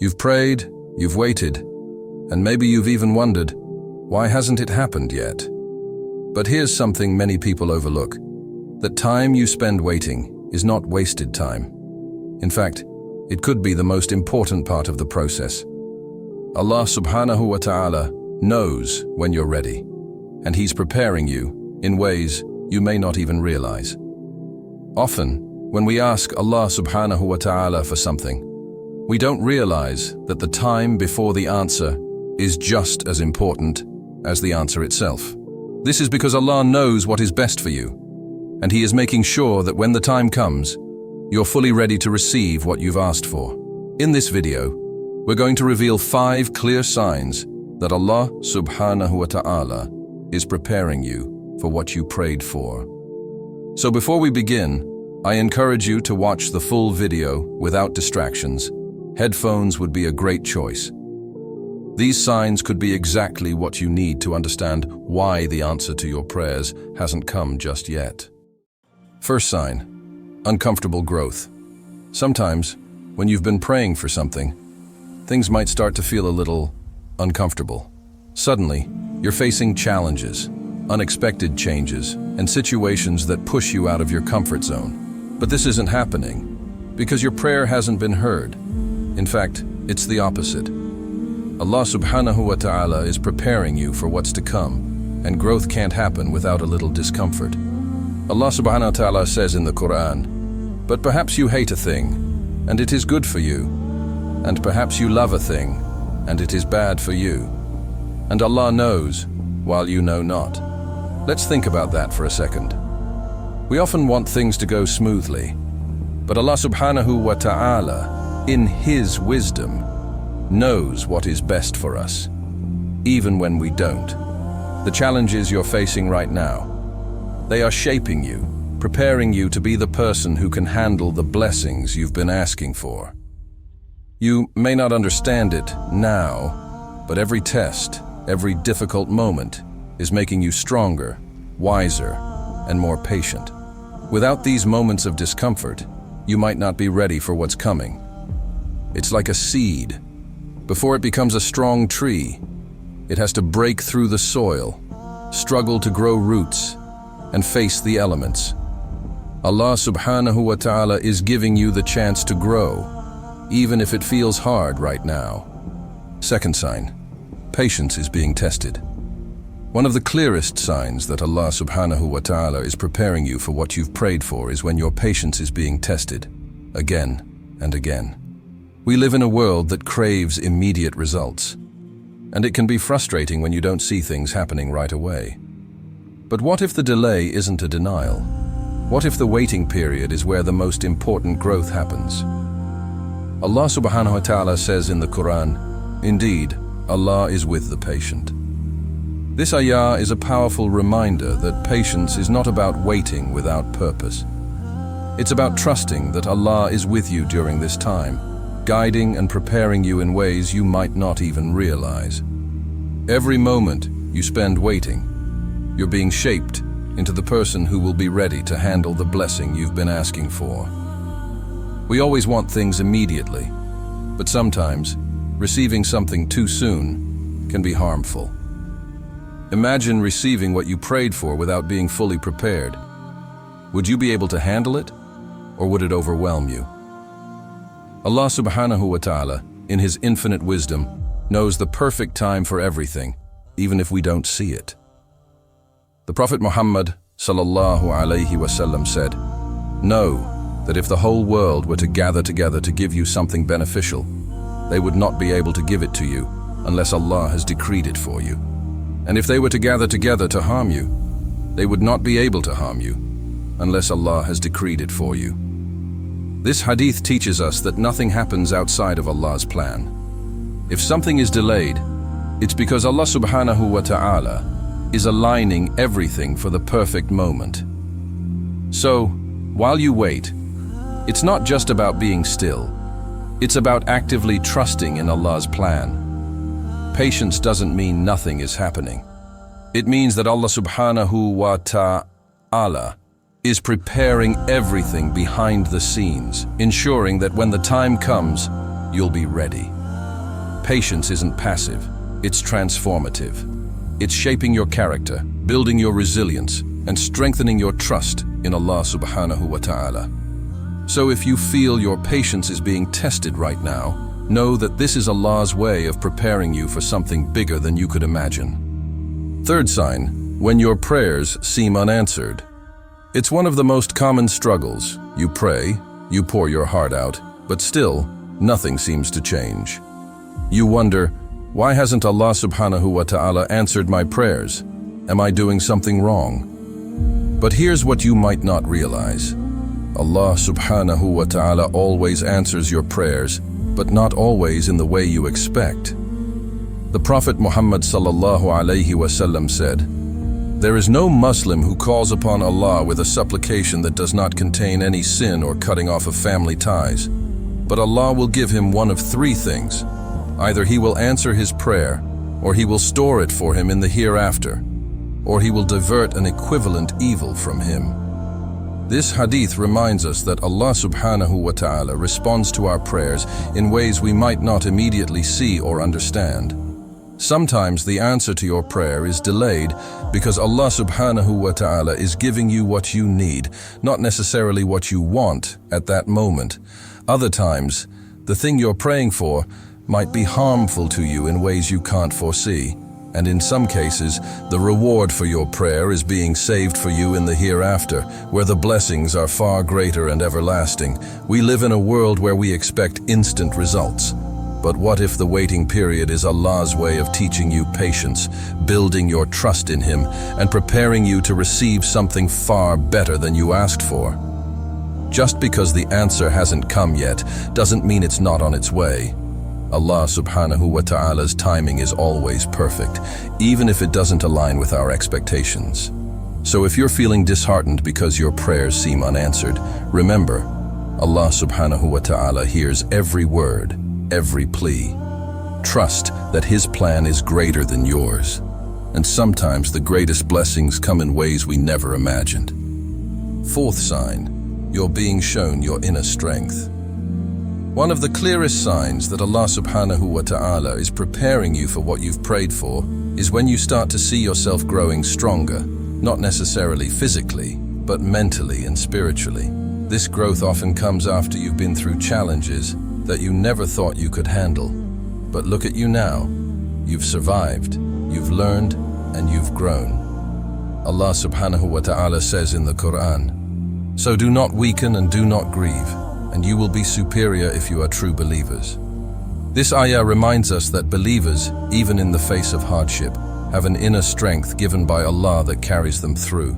You've prayed, you've waited, and maybe you've even wondered, why hasn't it happened yet? But here's something many people overlook. That time you spend waiting is not wasted time. In fact, it could be the most important part of the process. Allah subhanahu wa ta'ala knows when you're ready, and He's preparing you in ways you may not even realize. Often, when we ask Allah subhanahu wa ta'ala for something, we don't realize that the time before the answer is just as important as the answer itself. This is because Allah knows what is best for you, and He is making sure that when the time comes, you're fully ready to receive what you've asked for. In this video, we're going to reveal 5 clear signs that Allah subhanahu wa ta'ala is preparing you for what you prayed for. So before we begin, I encourage you to watch the full video without distractions. Headphones would be a great choice. These signs could be exactly what you need to understand why the answer to your prayers hasn't come just yet. First sign, uncomfortable growth. Sometimes, when you've been praying for something, things might start to feel a little uncomfortable. Suddenly, you're facing challenges, unexpected changes, and situations that push you out of your comfort zone. But this isn't happening because your prayer hasn't been heard. In fact, it's the opposite. Allah subhanahu wa ta'ala is preparing you for what's to come, and growth can't happen without a little discomfort. Allah subhanahu wa ta'ala says in the Quran, "But perhaps you hate a thing, and it is good for you, and perhaps you love a thing, and it is bad for you. And Allah knows, while you know not." Let's think about that for a second. We often want things to go smoothly, but Allah subhanahu wa ta'ala, in His wisdom, knows what is best for us, even when we don't. The challenges you're facing right now, they are shaping you, preparing you to be the person who can handle the blessings you've been asking for. You may not understand it now, but every test, every difficult moment is making you stronger, wiser, and more patient. Without these moments of discomfort, you might not be ready for what's coming. It's like a seed. Before it becomes a strong tree, it has to break through the soil, struggle to grow roots, and face the elements. Allah subhanahu wa ta'ala is giving you the chance to grow, even if it feels hard right now. Second sign, patience is being tested. One of the clearest signs that Allah subhanahu wa ta'ala is preparing you for what you've prayed for is when your patience is being tested, again and again. We live in a world that craves immediate results, and it can be frustrating when you don't see things happening right away. But what if the delay isn't a denial? What if the waiting period is where the most important growth happens? Allah subhanahu wa ta'ala says in the Quran, "Indeed, Allah is with the patient." This ayah is a powerful reminder that patience is not about waiting without purpose. It's about trusting that Allah is with you during this time, guiding and preparing you in ways you might not even realize. Every moment you spend waiting, you're being shaped into the person who will be ready to handle the blessing you've been asking for. We always want things immediately, but sometimes receiving something too soon can be harmful. Imagine receiving what you prayed for without being fully prepared. Would you be able to handle it, or would it overwhelm you? Allah subhanahu wa ta'ala, in His infinite wisdom, knows the perfect time for everything, even if we don't see it. The Prophet Muhammad sallallahu alayhi wasallam said, "Know that if the whole world were to gather together to give you something beneficial, they would not be able to give it to you unless Allah has decreed it for you. And if they were to gather together to harm you, they would not be able to harm you unless Allah has decreed it for you." This hadith teaches us that nothing happens outside of Allah's plan. If something is delayed, it's because Allah subhanahu wa ta'ala is aligning everything for the perfect moment. So, while you wait, it's not just about being still. It's about actively trusting in Allah's plan. Patience doesn't mean nothing is happening. It means that Allah subhanahu wa ta'ala is preparing everything behind the scenes, ensuring that when the time comes, you'll be ready. Patience isn't passive, it's transformative. It's shaping your character, building your resilience, and strengthening your trust in Allah subhanahu wa ta'ala. So if you feel your patience is being tested right now, know that this is Allah's way of preparing you for something bigger than you could imagine. Third sign, when your prayers seem unanswered. It's one of the most common struggles. You pray, you pour your heart out, but still, nothing seems to change. You wonder, why hasn't Allah subhanahu wa ta'ala answered my prayers? Am I doing something wrong? But here's what you might not realize. Allah subhanahu wa ta'ala always answers your prayers, but not always in the way you expect. The Prophet Muhammad sallallahu alayhi wasallam said, "There is no Muslim who calls upon Allah with a supplication that does not contain any sin or cutting off of family ties. But Allah will give him one of three things. Either He will answer his prayer, or He will store it for him in the hereafter, or He will divert an equivalent evil from him." This hadith reminds us that Allah subhanahu wa ta'ala responds to our prayers in ways we might not immediately see or understand. Sometimes the answer to your prayer is delayed because Allah subhanahu wa ta'ala is giving you what you need, not necessarily what you want at that moment. Other times, the thing you're praying for might be harmful to you in ways you can't foresee. And in some cases, the reward for your prayer is being saved for you in the hereafter, where the blessings are far greater and everlasting. We live in a world where we expect instant results. But what if the waiting period is Allah's way of teaching you patience, building your trust in Him, and preparing you to receive something far better than you asked for? Just because the answer hasn't come yet doesn't mean it's not on its way. Allah subhanahu wa ta'ala's timing is always perfect, even if it doesn't align with our expectations. So if you're feeling disheartened because your prayers seem unanswered, remember, Allah subhanahu wa ta'ala hears every word, every plea. Trust that His plan is greater than yours. And sometimes the greatest blessings come in ways we never imagined. Fourth sign, you're being shown your inner strength. One of the clearest signs that Allah subhanahu wa ta'ala is preparing you for what you've prayed for is when you start to see yourself growing stronger, not necessarily physically, but mentally and spiritually. This growth often comes after you've been through challenges that you never thought you could handle. But look at you now. You've survived, you've learned, and you've grown. Allah subhanahu wa ta'ala says in the Quran, "So do not weaken and do not grieve, and you will be superior if you are true believers." This ayah reminds us that believers, even in the face of hardship, have an inner strength given by Allah that carries them through.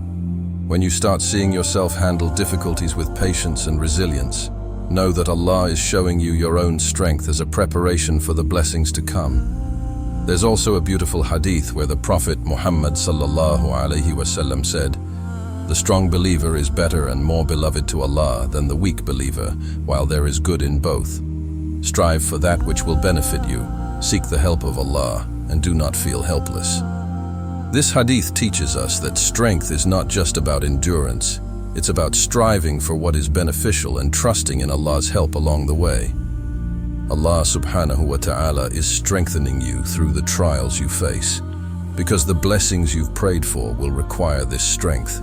When you start seeing yourself handle difficulties with patience and resilience, know that Allah is showing you your own strength as a preparation for the blessings to come. There's also a beautiful hadith where the Prophet Muhammad sallallahu alaihi wasallam said, "The strong believer is better and more beloved to Allah than the weak believer, while there is good in both. Strive for that which will benefit you, seek the help of Allah, and do not feel helpless." This hadith teaches us that strength is not just about endurance, it's about striving for what is beneficial and trusting in Allah's help along the way. Allah subhanahu wa ta'ala is strengthening you through the trials you face, because the blessings you've prayed for will require this strength.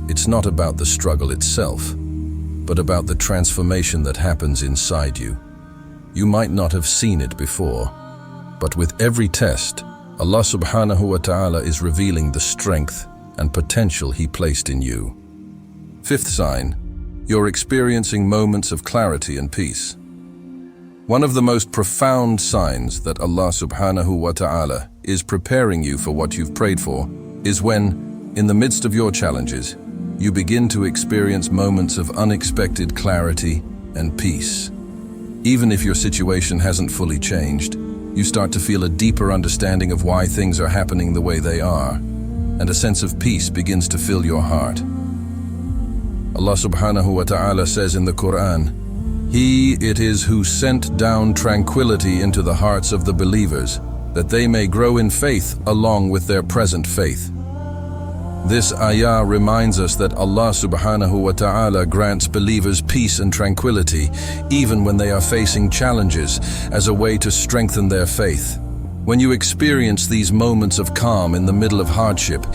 It's not about the struggle itself, but about the transformation that happens inside you. You might not have seen it before, but with every test, Allah subhanahu wa ta'ala is revealing the strength and potential He placed in you. Fifth sign, you're experiencing moments of clarity and peace. One of the most profound signs that Allah subhanahu wa ta'ala is preparing you for what you've prayed for is when, in the midst of your challenges, you begin to experience moments of unexpected clarity and peace. Even if your situation hasn't fully changed, you start to feel a deeper understanding of why things are happening the way they are, and a sense of peace begins to fill your heart. Allah subhanahu wa ta'ala says in the Quran, "He it is who sent down tranquility into the hearts of the believers, that they may grow in faith along with their present faith." This ayah reminds us that Allah subhanahu wa ta'ala grants believers peace and tranquility even when they are facing challenges as a way to strengthen their faith. When you experience these moments of calm in the middle of hardship,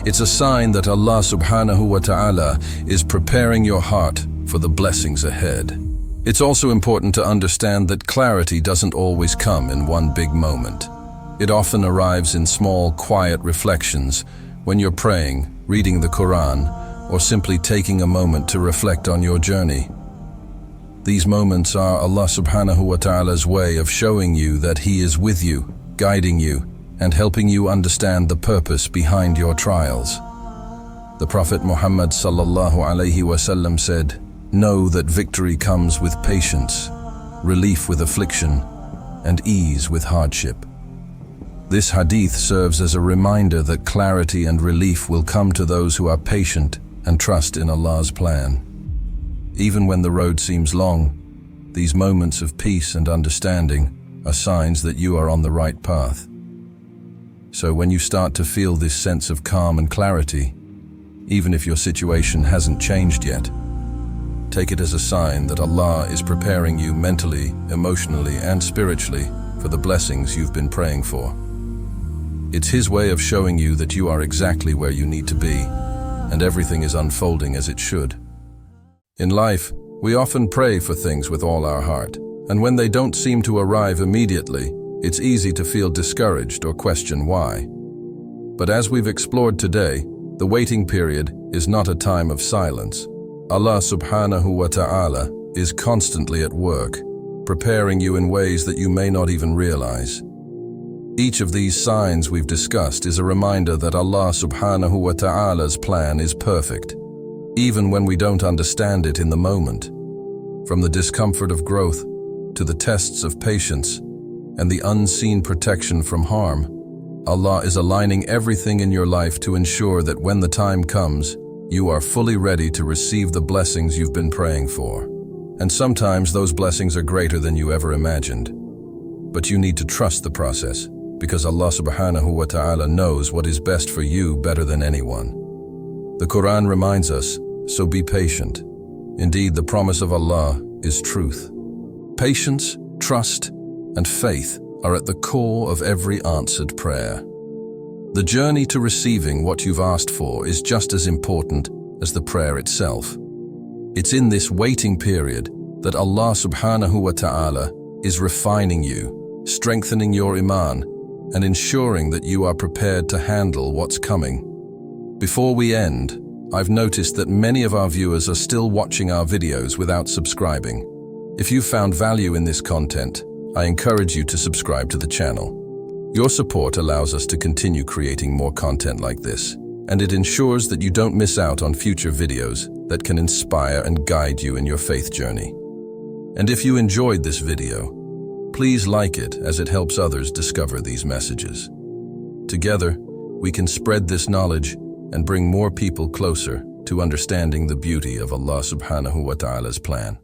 it's a sign that Allah subhanahu wa ta'ala is preparing your heart for the blessings ahead. It's also important to understand that clarity doesn't always come in one big moment. It often arrives in small, quiet reflections when you're praying, reading the Quran, or simply taking a moment to reflect on your journey. These moments are Allah subhanahu wa ta'ala's way of showing you that He is with you, guiding you, and helping you understand the purpose behind your trials. The Prophet Muhammad sallallahu alaihi wasallam said, "Know that victory comes with patience, relief with affliction, and ease with hardship." This hadith serves as a reminder that clarity and relief will come to those who are patient and trust in Allah's plan. Even when the road seems long, these moments of peace and understanding are signs that you are on the right path. So when you start to feel this sense of calm and clarity, even if your situation hasn't changed yet, take it as a sign that Allah is preparing you mentally, emotionally, and spiritually for the blessings you've been praying for. It's His way of showing you that you are exactly where you need to be, and everything is unfolding as it should. In life, we often pray for things with all our heart, and when they don't seem to arrive immediately, it's easy to feel discouraged or question why. But as we've explored today, the waiting period is not a time of silence. Allah subhanahu wa ta'ala is constantly at work, preparing you in ways that you may not even realize. Each of these signs we've discussed is a reminder that Allah subhanahu wa ta'ala's plan is perfect, even when we don't understand it in the moment. From the discomfort of growth to the tests of patience and the unseen protection from harm, Allah is aligning everything in your life to ensure that when the time comes, you are fully ready to receive the blessings you've been praying for. And sometimes those blessings are greater than you ever imagined. But you need to trust the process, because Allah subhanahu wa ta'ala knows what is best for you better than anyone. The Quran reminds us, so be patient. Indeed, the promise of Allah is truth. Patience, trust, and faith are at the core of every answered prayer. The journey to receiving what you've asked for is just as important as the prayer itself. It's in this waiting period that Allah subhanahu wa ta'ala is refining you, strengthening your iman, and ensuring that you are prepared to handle what's coming. Before we end, I've noticed that many of our viewers are still watching our videos without subscribing. If you found value in this content, I encourage you to subscribe to the channel. Your support allows us to continue creating more content like this, and it ensures that you don't miss out on future videos that can inspire and guide you in your faith journey. And if you enjoyed this video, please like it as it helps others discover these messages. Together, we can spread this knowledge and bring more people closer to understanding the beauty of Allah subhanahu wa ta'ala's plan.